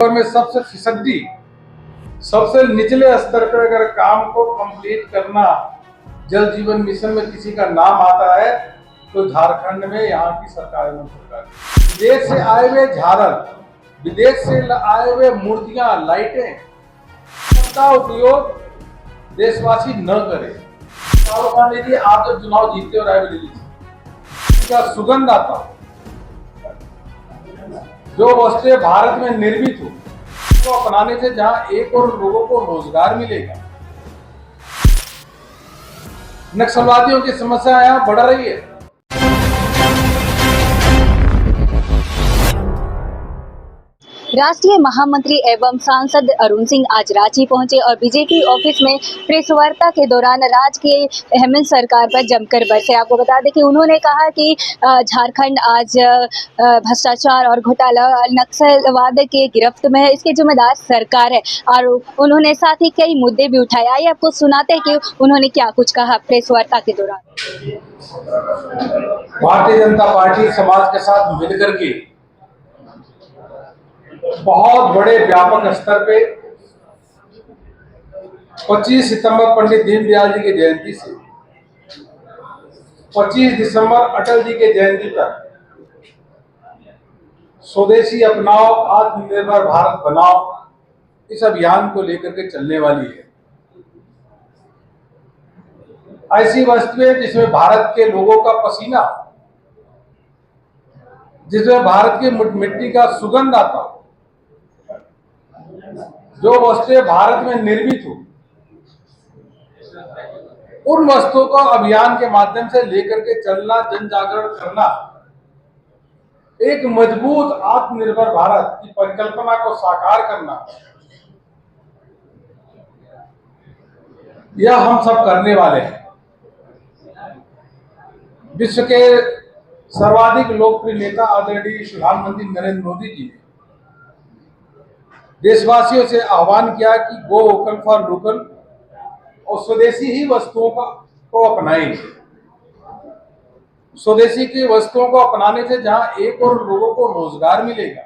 में सबसे फिसड्डी, सबसे निचले स्तर पर अगर काम को कंप्लीट करना जल जीवन मिशन में किसी का नाम आता है तो झारखंड में यहाँ की सरकार है। विदेश से आए हुए झारल, विदेश से आए हुए मूर्तियां, लाइटें का उपयोग देशवासी न करें। आप जब चुनाव जीतते हो रायबरेली का सुगंध आता हो, जो वस्तुएं भारत में निर्मित हो को अपनाने से जहां एक और लोगों को रोजगार मिलेगा। नक्सलवादियों की समस्या यहाँ बढ़ रही है। राष्ट्रीय महामंत्री एवं सांसद अरुण सिंह आज रांची पहुंचे और बीजेपी ऑफिस में प्रेस वार्ता के दौरान राज्य के हेमंत सरकार पर जमकर बरसे। आपको बता दें कि उन्होंने कहा कि झारखंड आज भ्रष्टाचार और घोटाला नक्सलवाद के गिरफ्त में है, इसके जिम्मेदार सरकार है। और उन्होंने साथ ही कई मुद्दे भी उठाए। आइए आपको सुनाते हैं कि उन्होंने क्या कुछ कहा प्रेस वार्ता के दौरान। भारतीय जनता पार्टी समाज के साथ मिलकर के बहुत बड़े व्यापक स्तर पे 25 सितंबर पंडित दीनदयाल जी की जयंती से 25 दिसंबर अटल जी के जयंती तक स्वदेशी अपनाओ, आत्मनिर्भर भारत बनाओ, इस अभियान को लेकर के चलने वाली है। ऐसी वस्तुएं जिसमें भारत के लोगों का पसीना, जिसमें भारत की मिट्टी का सुगंध आता हो, जो वस्तुएं भारत में निर्मित हो, उन वस्तुओं को अभियान के माध्यम से लेकर के चलना, जन जागरण करना, एक मजबूत आत्मनिर्भर भारत की परिकल्पना को साकार करना, यह हम सब करने वाले हैं। विश्व के सर्वाधिक लोकप्रिय नेता आदरणीय प्रधानमंत्री नरेंद्र मोदी जी ने देशवासियों से आह्वान किया कि गो वोकल फॉर लोकल और स्वदेशी ही वस्तुओं को अपनाएं। स्वदेशी की वस्तुओं को अपनाने से जहां एक और लोगों को रोजगार मिलेगा,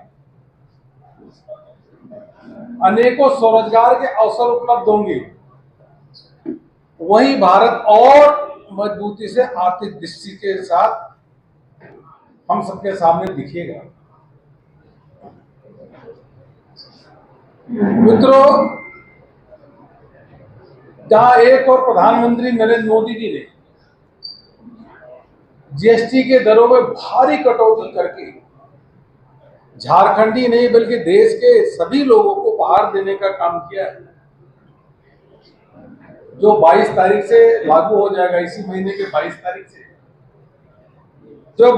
अनेकों स्वरोजगार के अवसर उपलब्ध होंगे, वही भारत और मजबूती से आर्थिक दृष्टि के साथ हम सबके सामने दिखेगा। मित्रों, जहां एक और प्रधानमंत्री नरेंद्र मोदी जी ने जीएसटी के दरों में भारी कटौती करके झारखंड ही नहीं बल्कि देश के सभी लोगों को उपहार देने का काम किया है, जो 22 तारीख से लागू हो जाएगा। इसी महीने के 22 तारीख से जब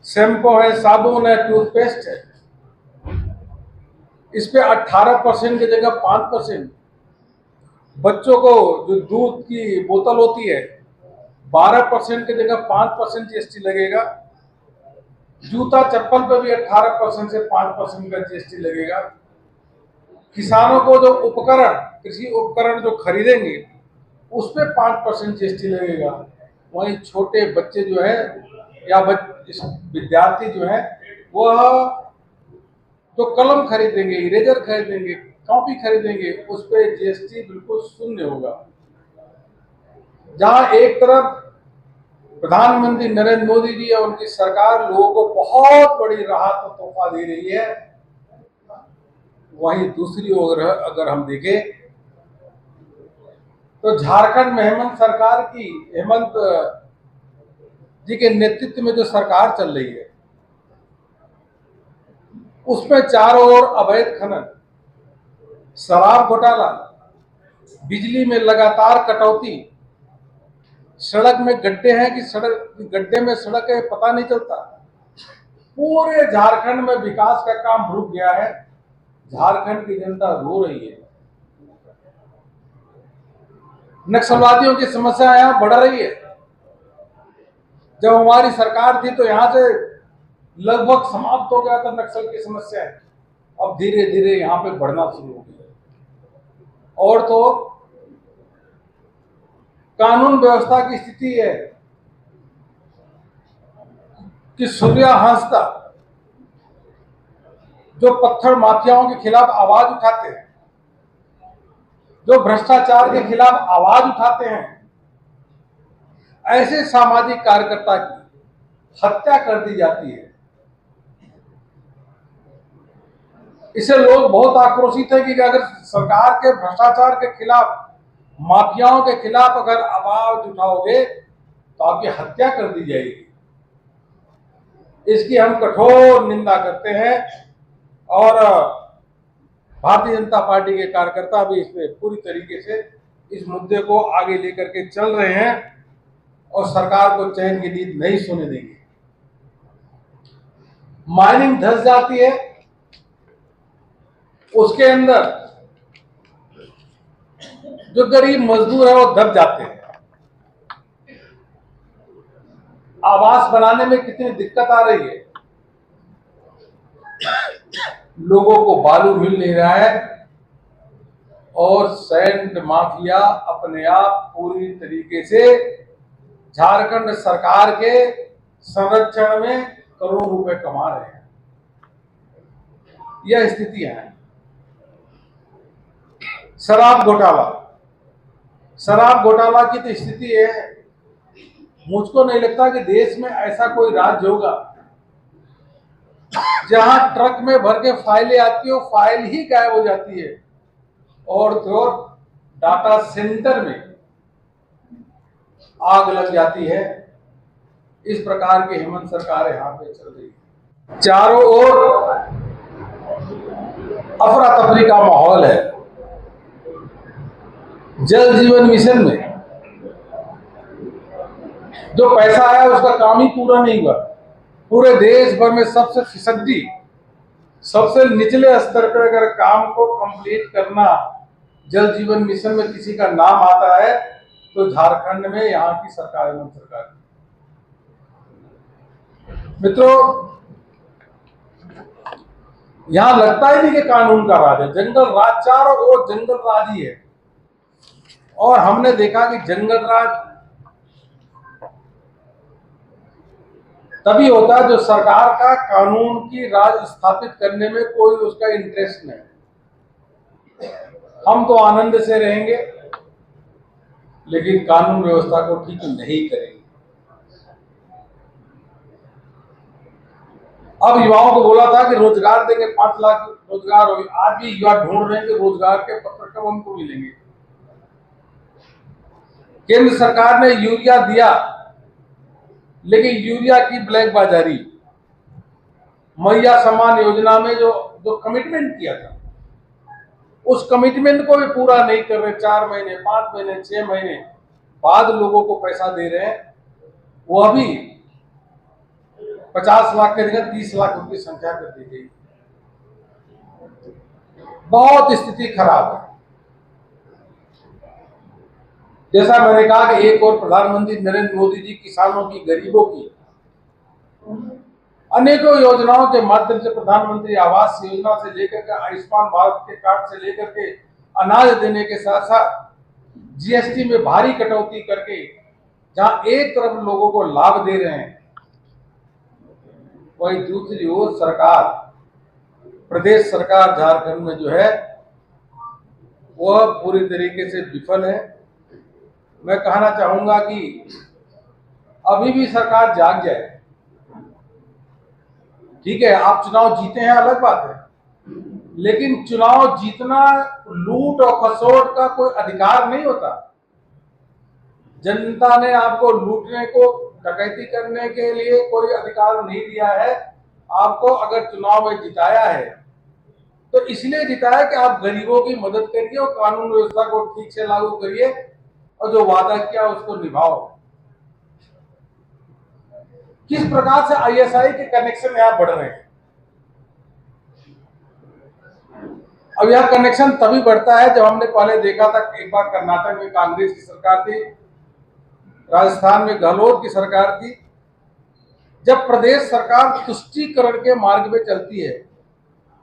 शैम्पू है, साबुन है, टूथपेस्ट है, इस पे 18% की जगह 5%, बच्चों को जो दूध की बोतल होती है 12% की जगह 5% जीएसटी लगेगा। जूता चप्पल पे भी 18% से 5% का जीएसटी लगेगा। किसानों को जो उपकरण, कृषि उपकरण जो खरीदेंगे उस पे 5% जीएसटी लगेगा। वहीं छोटे बच्चे जो है या विद्यार्थी जो है वह जो कलम खरीदेंगे, इरेजर खरीदेंगे, कॉपी खरीदेंगे, उस पर जीएसटी बिल्कुल शून्य होगा। जहां एक तरफ प्रधानमंत्री नरेंद्र मोदी जी और उनकी सरकार लोगों को बहुत बड़ी राहत और तोहफा दे रही है, वहीं दूसरी ओर अगर हम देखें तो झारखंड में हेमंत जी के नेतृत्व में जो सरकार चल रही है उसमें चारों ओर अवैध खनन, शराब घोटाला, बिजली में लगातार कटौती, सड़क में गड्ढे हैं कि गड्ढे में सड़क है पता नहीं चलता। पूरे झारखंड में विकास का काम रुक गया है। झारखंड की जनता रो रही है। नक्सलवादियों की समस्या यहाँ बढ़ रही है। जब हमारी सरकार थी तो यहाँ से लगभग समाप्त हो गया था नक्सल की समस्या। अब धीरे धीरे यहाँ पे बढ़ना शुरू हो गया। और तो कानून व्यवस्था की स्थिति है कि सूर्या हंसता जो पत्थर माफियाओं के खिलाफ आवाज उठाते हैं, जो भ्रष्टाचार के खिलाफ आवाज उठाते हैं, ऐसे सामाजिक कार्यकर्ता की हत्या कर दी जाती है। इससे लोग बहुत आक्रोशित है कि अगर सरकार के भ्रष्टाचार के खिलाफ, माफियाओं के खिलाफ अगर आवाज उठाओगे तो आपकी हत्या कर दी जाएगी। इसकी हम कठोर निंदा करते हैं और भारतीय जनता पार्टी के कार्यकर्ता भी इसमें पूरी तरीके से इस मुद्दे को आगे लेकर के चल रहे हैं और सरकार को चैन की नींद नहीं सोने देंगे। माइनिंग धंस जाती है, उसके अंदर जो गरीब मजदूर है वो दब जाते हैं। आवास बनाने में कितनी दिक्कत आ रही है, लोगों को बालू मिल नहीं रहा है और सैंड माफिया अपने आप पूरी तरीके से झारखंड सरकार के संरक्षण में करोड़ों रुपए कमा रहे हैं। यह स्थितियां हैं। शराब घोटाला की तो स्थिति है, मुझको नहीं लगता कि देश में ऐसा कोई राज्य होगा जहां ट्रक में भर के फाइलें आती हो, फाइल ही गायब हो जाती है और तो डाटा सेंटर में आग लग जाती है। इस प्रकार की हेमंत सरकार यहाँ पे चल रही है। चारों ओर अफरा तफरी का माहौल है। जल जीवन मिशन में जो पैसा आया उसका काम ही पूरा नहीं हुआ। पूरे देश भर में सबसे फिसड्डी, सबसे निचले स्तर पर अगर काम को कंप्लीट करना जल जीवन मिशन में किसी का नाम आता है तो झारखंड में यहाँ की सरकार है, सरकार। मित्रों, यहां लगता ही नहीं कि कानून का राज है, जंगल राज, चारों ओर जंगल राज ही है। और हमने देखा कि जंगल राज तभी होता है जो सरकार का कानून की राज स्थापित करने में कोई उसका इंटरेस्ट नहीं। हम तो आनंद से रहेंगे लेकिन कानून व्यवस्था को ठीक नहीं करेंगे। अब युवाओं को बोला था कि रोजगार देंगे, 5 लाख रोजगार होंगे। आज भी युवा ढूंढ रहे हैं कि रोजगार के पत्र कब हमको मिलेंगे। केंद्र सरकार ने यूरिया दिया लेकिन यूरिया की ब्लैक बाजारी, मैया सम्मान योजना में जो कमिटमेंट किया था उस कमिटमेंट को भी पूरा नहीं कर रहे। 4 महीने, 5 महीने, 6 महीने बाद लोगों को पैसा दे रहे हैं। वो अभी 50 लाख के जगह 30 लाख उनकी संख्या कर दी गई। बहुत स्थिति खराब है। जैसा मैंने कहा कि एक और प्रधानमंत्री नरेंद्र मोदी जी किसानों की, गरीबों की अनेकों योजनाओं के माध्यम से, प्रधानमंत्री आवास योजना से लेकर के आयुष्मान भारत के कार्ड से लेकर के अनाज देने के साथ साथ जीएसटी में भारी कटौती करके जहां एक तरफ लोगों को लाभ दे रहे हैं, वही दूसरी ओर सरकार, प्रदेश सरकार झारखंड में जो है वह पूरी तरीके से विफल है। मैं कहना चाहूंगा कि अभी भी सरकार जाग जाए। ठीक है, आप चुनाव जीते हैं अलग बात है, लेकिन चुनाव जीतना लूट और खसोट का कोई अधिकार नहीं होता। जनता ने आपको लूटने को, डकैती करने के लिए कोई अधिकार नहीं दिया है। आपको अगर चुनाव में जिताया है तो इसलिए जिताया कि आप गरीबों की मदद करिए और कानून व्यवस्था को ठीक से लागू करिए और जो वादा किया उसको निभाओ। किस प्रकार से आईएसआई के कनेक्शन यहां बढ़ रहे हैं। अब यह कनेक्शन तभी बढ़ता है जब हमने पहले देखा था, एक बार कर्नाटक में कांग्रेस की सरकार थी, राजस्थान में गहलोत की सरकार थी। जब प्रदेश सरकार तुष्टीकरण के मार्ग पे चलती है,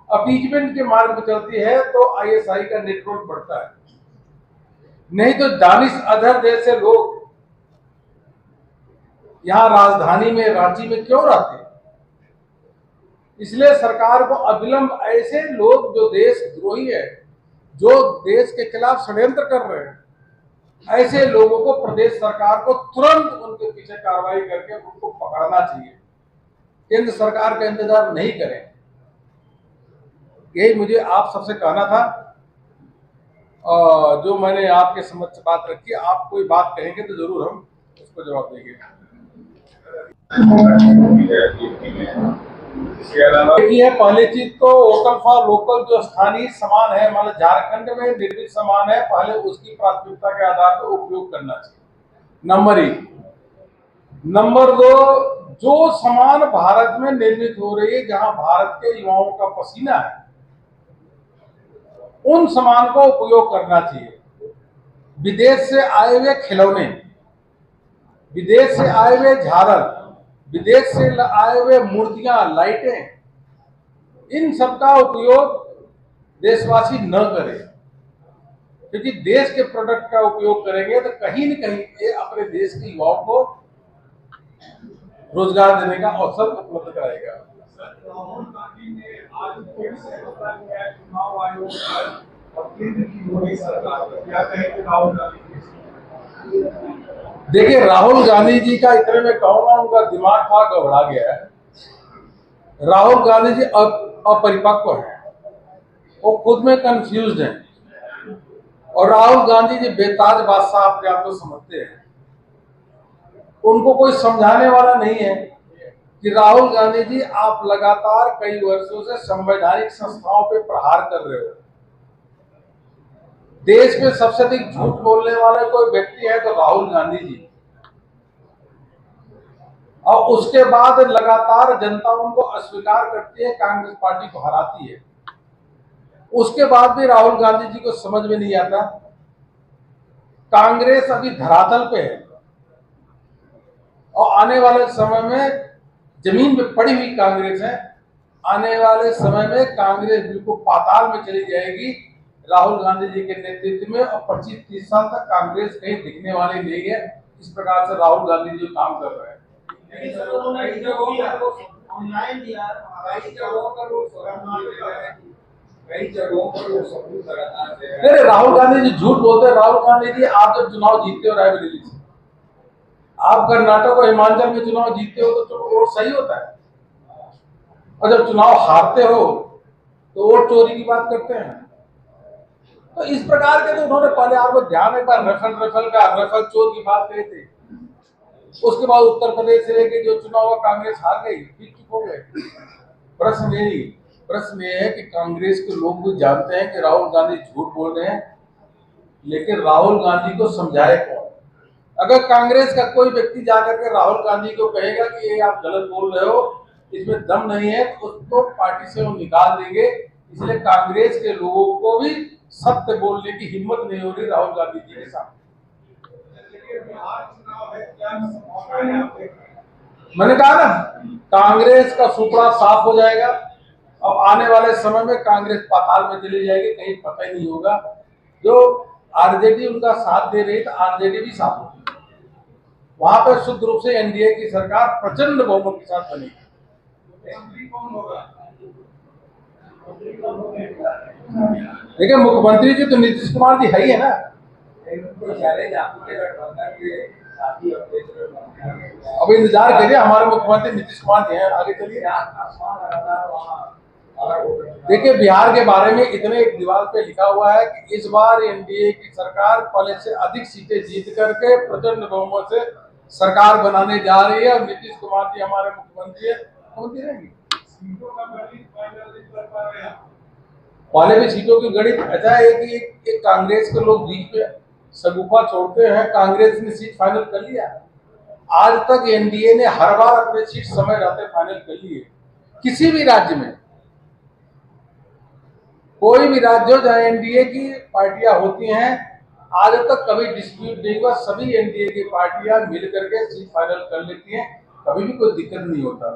अपीजमेंट के मार्ग पे चलती है, तो आईएसआई का नेटवर्क बढ़ता है। नहीं तो दानिश अजहर जैसे लोग यहां राजधानी में, रांची में क्यों रहते हैं? इसलिए सरकार को अविलंब ऐसे लोग जो देशद्रोही है, जो देश के खिलाफ षड्यंत्र कर रहे हैं, ऐसे लोगों को प्रदेश सरकार को तुरंत उनके पीछे कार्रवाई करके उनको पकड़ना चाहिए। केंद्र सरकार का इंतजार नहीं करें। यही मुझे आप सबसे कहना था। जो मैंने आपके समझ से बात रखी, आप कोई बात कहेंगे तो जरूर हम उसको जवाब देंगे। देखिए, पहली चीज तो वोकल फॉर लोकल, जो स्थानीय सामान है, मतलब झारखंड में निर्मित सामान है, पहले उसकी प्राथमिकता के आधार पर उपयोग करना चाहिए, नंबर 1। नंबर 2, जो सामान भारत में निर्मित हो रही है, जहां भारत के युवाओं का पसीना है, उन सामान को उपयोग करना चाहिए। विदेश से आए हुए खिलौने, विदेश से आए हुए झालर, विदेश से आए हुए मूर्तियां, लाइटें, इन सब का उपयोग देशवासी न करें, क्योंकि देश के प्रोडक्ट का उपयोग करेंगे तो कहीं न कहीं ये अपने देश के युवाओं को रोजगार देने का अवसर उपलब्ध कराएगा। राहुल गांधी ने आज फिर से चुनाव आयोग और केंद्र की मोदी सरकार क्या कहेंगे राहुल गांधी? देखिए, राहुल गांधी जी का इतने में कहूंगा, उनका दिमाग थोड़ा गड़बड़ा गया है। राहुल गांधी जी अपरिपक्व है, वो खुद में कंफ्यूज है, और राहुल गांधी जी बेताज बादशाह अपने आप को समझते हैं। उनको कोई समझाने वाला नहीं है कि राहुल गांधी जी, आप लगातार कई वर्षों से संवैधानिक संस्थाओं पे प्रहार कर रहे हो। देश में सबसे अधिक झूठ बोलने वाले कोई व्यक्ति है तो राहुल गांधी जी, और उसके बाद लगातार जनता उनको अस्वीकार करती है, कांग्रेस पार्टी को हराती है। उसके बाद भी राहुल गांधी जी को समझ में नहीं आता, कांग्रेस अभी धरातल पे है और आने वाले समय में जमीन पे पड़ी हुई कांग्रेस है। आने वाले समय में कांग्रेस बिल्कुल पाताल में चली जाएगी राहुल गांधी जी के नेतृत्व में, और 25-30 साल तक कांग्रेस कहीं दिखने वाली नहीं है। इस प्रकार से राहुल गांधी जी काम कर रहे हैं। नहीं, राहुल गांधी जी झूठ बोलते हैं। राहुल गांधी जी, आप जब चुनाव जीतते हो रायबरेली से, आप कर्नाटक और हिमाचल में चुनाव जीतते हो तो वोट सही होता है, और जब चुनाव हारते हो तो वोट चोरी की बात करते हैं। तो इस प्रकार के तो उन्होंने पहले, आपको ध्यान है, रफल चोर की बात कही थी। उसके बाद उत्तर प्रदेश से लेके जो चुनाव हुआ, कांग्रेस हार गई, फिर चुप हो गए। प्रश्न ये है कि कांग्रेस के लोग भी जानते हैं कि राहुल गांधी झूठ बोल रहे हैं, लेकिन राहुल गांधी को समझाए कौन? अगर कांग्रेस का कोई व्यक्ति जाकर के राहुल गांधी को कहेगा कि ये आप गलत बोल रहे हो, इसमें दम नहीं है, तो उसको पार्टी से वो निकाल देंगे। इसलिए कांग्रेस के लोगों को भी सत्य बोलने की हिम्मत नहीं हो रही राहुल गांधी जी के सामने। मैंने कहा ना, कांग्रेस का सुपड़ा साफ हो जाएगा और आने वाले समय में कांग्रेस पाताल में चली जाएगी, कहीं पता ही नहीं होगा। जो आरजेडी उनका साथ दे रही, तो आरजेडी भी साथ होगी। वहां पर शुद्ध रूप से एनडीए की सरकार प्रचंड बहुमत के साथ बनेगी। देखिए, मुख्यमंत्री जी तो नीतीश कुमार जी है ही है ना। अब इंतजार करिए, हमारे मुख्यमंत्री नीतीश कुमार जी हैं, आगे चलिए। देखिए, बिहार के बारे में इतने एक दीवार पे लिखा हुआ है कि इस बार एनडीए की सरकार पहले से अधिक सीटें जीत करके प्रचंड बहुमत से सरकार बनाने जा रही है, और नीतीश कुमार जी हमारे मुख्यमंत्री है, मुख्यमंत्री रहेंगे। पहले भी सीटों की गणित ऐसा है कि एक कांग्रेस के लोग बीच में सगुफा छोड़ते हैं। कांग्रेस ने सीट फाइनल कर लिया। आज तक एनडीए ने हर बार अपने सीट समय रहते फाइनल कर लिए। किसी भी राज्य में, कोई भी राज्य जहां एनडीए की पार्टियां होती हैं, आज तक कभी डिस्प्यूट नहीं हुआ। सभी एनडीए की पार्टियां मिलकर के सीट फाइनल कर लेती हैं, कभी भी कोई दिक्कत नहीं होता।